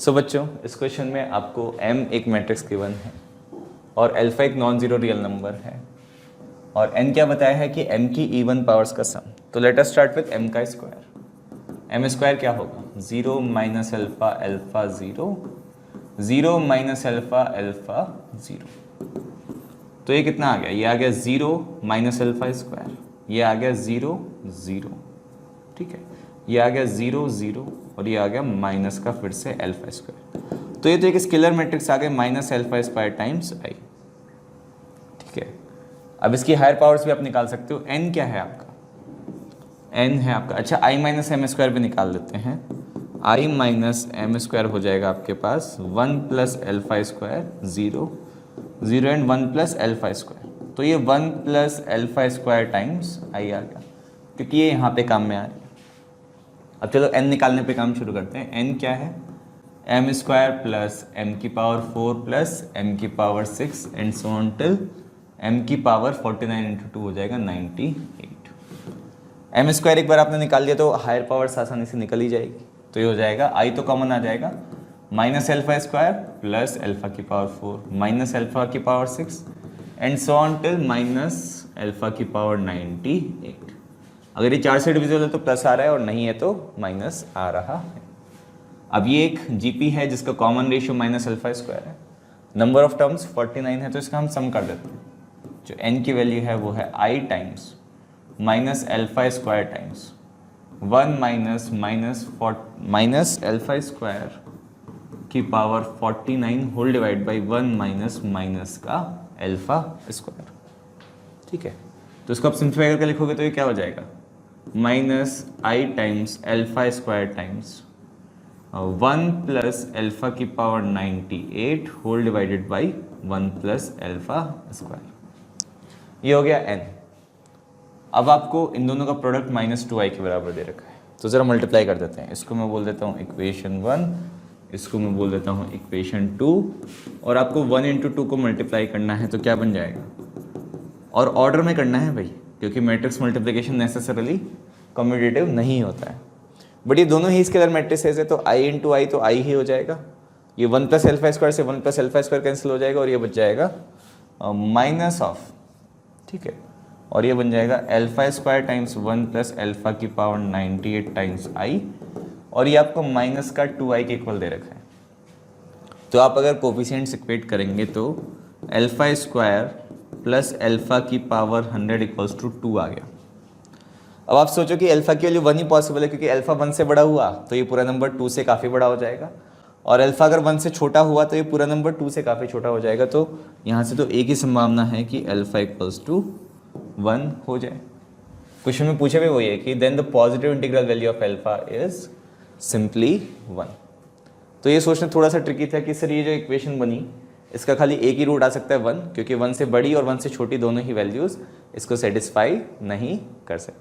सो बच्चों, इस क्वेश्चन में आपको m एक मैट्रिक्स गिवन है और अल्फा एक नॉन जीरो रियल नंबर है और n क्या बताया है कि m की इवन पावर्स का सम। तो let us start with m का स्क्वायर। m स्क्वायर क्या होगा? 0 minus alpha alpha 0, 0 minus alpha alpha 0। तो ये कितना आ गया? ये आ गया 0 माइनस अल्फा स्क्वायर, ये आ गया 0 0, ठीक है, ये आ गया 0 0 और ये आ गया माइनस का फिर से अल्फा स्क्वायर। तो ये तो एक स्केलर मैट्रिक्स आ गया minus alpha square times I, ठीक है। अब इसकी हायर पावर्स भी आप निकाल सकते हो। n क्या है आपका? n है आपका, अच्छा i माइनस एम स्क्वायर भी निकाल लेते हैं। i माइनस एम स्क्वायर हो जाएगा आपके पास 1 plus alpha square 0 0 and 1 plus alpha square. तो ये 1 plus alpha square times i आ गया, क्योंकि ये यहाँ पे काम में आ रही है। अब चलो n निकालने पे काम शुरू करते हैं। n क्या है? एम स्क्वायर प्लस एम की पावर 4 प्लस एम की power 6 and so on till M की पावर 49 इंटू 2 हो जाएगा 98। एम स्क्वायर एक बार आपने निकाल लिया तो हायर पावर्स आसानी से निकल ही जाएगी। तो ये हो जाएगा आई तो कॉमन आ जाएगा, minus alpha square plus alpha की पावर 4 माइनस अल्फा की power 6 and so on till minus alpha की पावर 98। अगर ये 4 से डिविजिबल है तो प्लस आ रहा है और नहीं है तो माइनस आ रहा है। अब ये एक जीपी है जिसका common ratio minus alpha square है। नंबर ऑफ टर्म्स 49 है तो इसका हम सम कर देते हैं। जो n की वैल्यू है वो है i times minus alpha square times 1 minus minus alpha square की power 49 whole divide by 1 minus minus का अल्फा स्क्वायर, ठीक है। तो इसको आप सिंप्लीफाई करके लिखोगे तो ये क्या हो जाएगा? Minus I times alpha square times 1 plus alpha की power 98 whole divided by 1 plus alpha square. ये हो गया n। अब आपको इन दोनों का प्रोडक्ट माइनस 2i के बराबर दे रखा है, तो ज़रा मल्टीप्लाई कर देते हैं। इसको मैं बोल देता हूँ इक्वेशन 1, इसको मैं बोल देता हूँ इक्वेशन 2, और आपको 1 इंटू 2 को मल्टीप्लाई करना है तो क्या बन जाएगा? और ऑर्डर में करना है भाई, क्योंकि मैट्रिक्स मल्टीप्लिकेशन नेसेसरली कम्यूटेटिव नहीं होता है। बट ये दोनों ही स्केलर मैट्रिसेस है तो आई इंटू आई तो आई ही हो जाएगा। ये 1 प्लस अल्फा स्क्वायर से 1 प्लस अल्फा स्क्वायर कैंसिल हो जाएगा और ये बच जाएगा माइनस ऑफ, ठीक है, और ये बन जाएगा alpha square times 1 plus alpha की पावर 98 टाइम्स आई, और ये आपको माइनस का 2i के इक्वल दे रखा है। तो आप अगर कोफिशिएंट्स इक्वेट करेंगे तो अल्फा स्क्वायर प्लस अल्फा की पावर 100 इक्वल्स टू 2 आ गया। अब आप सोचो कि अल्फा की वैल्यू 1 ही पॉसिबल है, क्योंकि अल्फा 1 से बड़ा हुआ तो ये पूरा नंबर 2 से काफ़ी बड़ा हो जाएगा, और अल्फा अगर 1 से छोटा हुआ तो ये पूरा नंबर 2 से काफ़ी छोटा हो जाएगा। तो यहाँ से तो एक ही संभावना है कि अल्फा इक्वल्स टू 1 हो जाए। क्वेश्चन में पूछे भी वही है कि then the positive integral value of alpha is simply 1। तो ये सोचना थोड़ा सा ट्रिकी था कि सर ये जो इक्वेशन बनी इसका खाली एक ही रूट आ सकता है 1, क्योंकि 1 से बड़ी और 1 से छोटी दोनों ही वैल्यूज़ इसको सेटिस्फाई नहीं कर सकती।